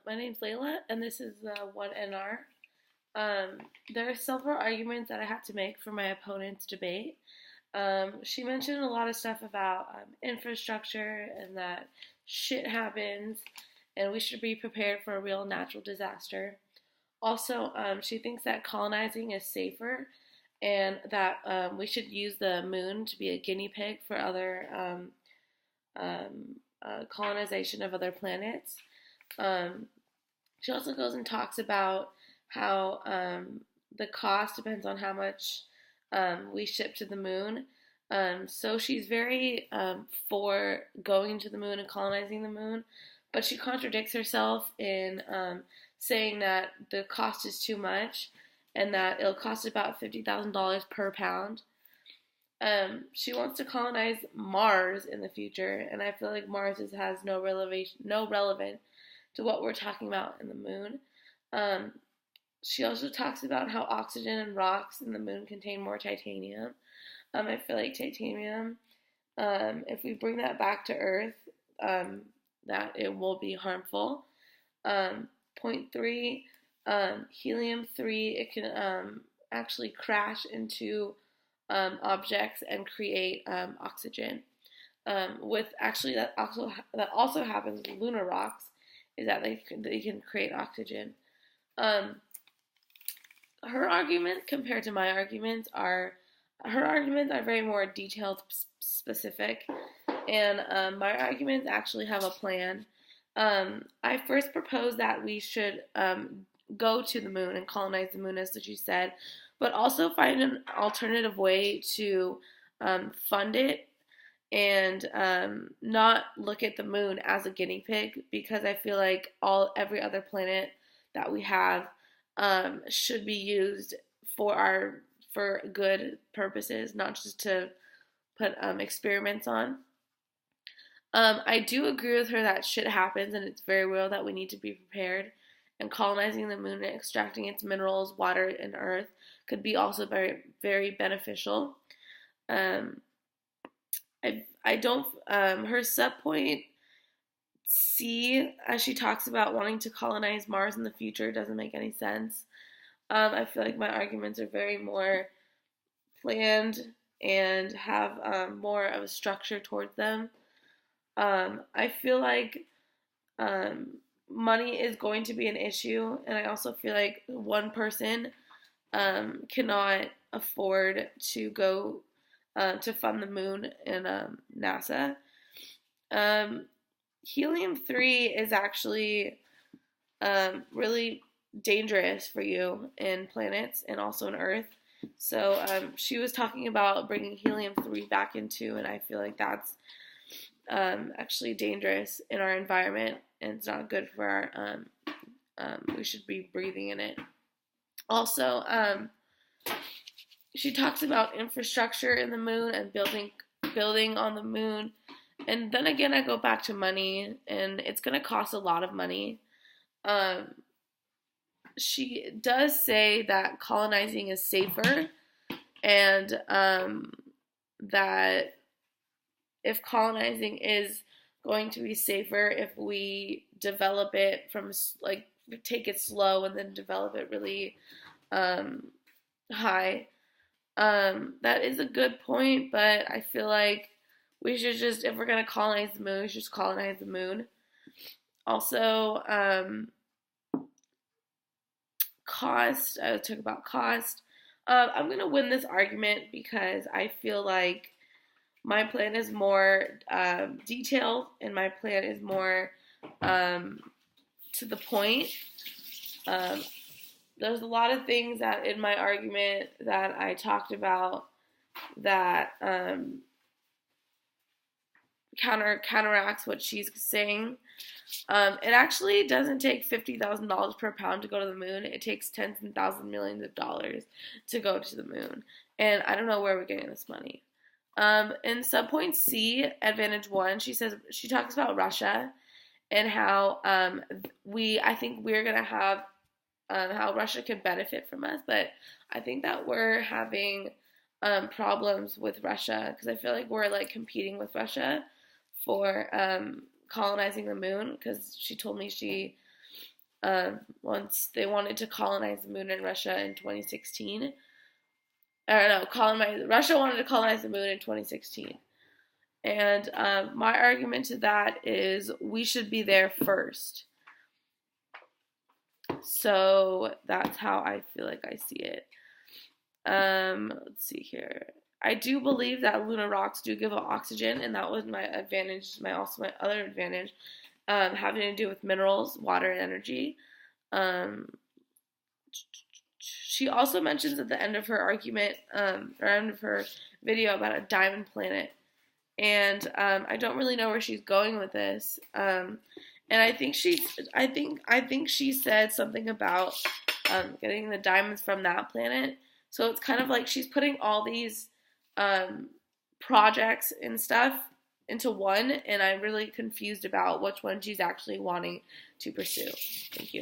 My name's Layla, and this is 1NR. There are several arguments that I had to make for my opponent's debate. She mentioned a lot of stuff about infrastructure and that shit happens, and we should be prepared for a real natural disaster. Also, she thinks that colonizing is safer and that we should use the moon to be a guinea pig for other colonization of other planets. Um, she also goes and talks about how the cost depends on how much we ship to the moon. So she's very for going to the moon and colonizing the moon, but she contradicts herself in saying that the cost is too much and that it'll cost about $50,000 per pound. She wants to colonize Mars in the future, and I feel like has no relevance to what we're talking about in the moon. Um, she also talks about how oxygen and rocks in the moon contain more titanium. I feel like titanium, if we bring that back to Earth, that it will be harmful. Point three, helium 3, it can actually crash into objects and create oxygen. With actually that also happens with lunar rocks, is that they can create oxygen. Um, Her arguments compared to my arguments are her arguments are very more detailed, specific, and my arguments actually have a plan. I first proposed that we should go to the moon and colonize the moon, as you said, but also find an alternative way to fund it and not look at the moon as a guinea pig, because I feel like every other planet that we have should be used for good purposes, not just to put experiments on. I do agree with her that shit happens and it's very real, that we need to be prepared. And colonizing the moon and extracting its minerals, water, and earth could be also very, very beneficial. Um, I don't. Her subpoint C, as she talks about wanting to colonize Mars in the future, doesn't make any sense. I feel like my arguments are very more planned and have more of a structure towards them. I feel like money is going to be an issue, and I also feel like one person cannot afford to go to fund the moon and NASA. Um, Helium 3 is actually really dangerous for you in planets and also in Earth. So she was talking about bringing helium 3 back into, and I feel like that's actually dangerous in our environment, and it's not good for our. We should be breathing in it. Also, she talks about infrastructure in the moon and building on the moon. And then again, I go back to money, and it's going to cost a lot of money. She does say that colonizing is safer, and that if colonizing is going to be safer if we develop it from, like, take it slow and then develop it really high. That is a good point, but I feel like we should just, if we're going to colonize the moon, we should just colonize the moon. Also, cost. I talk about cost. I'm going to win this argument because I feel like my plan is more detailed and my plan is more to the point. There's a lot of things that in my argument that I talked about that counteracts what she's saying. It actually doesn't take $50,000 per pound to go to the moon. It takes tens and thousands, millions of dollars to go to the moon. And I don't know where we're getting this money. In subpoint C, advantage 1, she talks about Russia and how I think we're gonna have how Russia could benefit from us, but I think that we're having problems with Russia because I feel like we're like competing with Russia for colonizing the moon, because she told me she once they wanted to colonize the moon in Russia in 2016. Or no, Russia wanted to colonize the moon in 2016. And my argument to that is we should be there first. So that's how I feel like I see it. Let's see here. I do believe that lunar rocks do give off oxygen, and that was my advantage. My other advantage, having to do with minerals, water, and energy. She also mentions at the end of her argument, or end of her video, about a diamond planet. And I don't really know where she's going with this. And I think she said something about getting the diamonds from that planet. So it's kind of like she's putting all these projects and stuff into one, and I'm really confused about which one she's actually wanting to pursue. Thank you.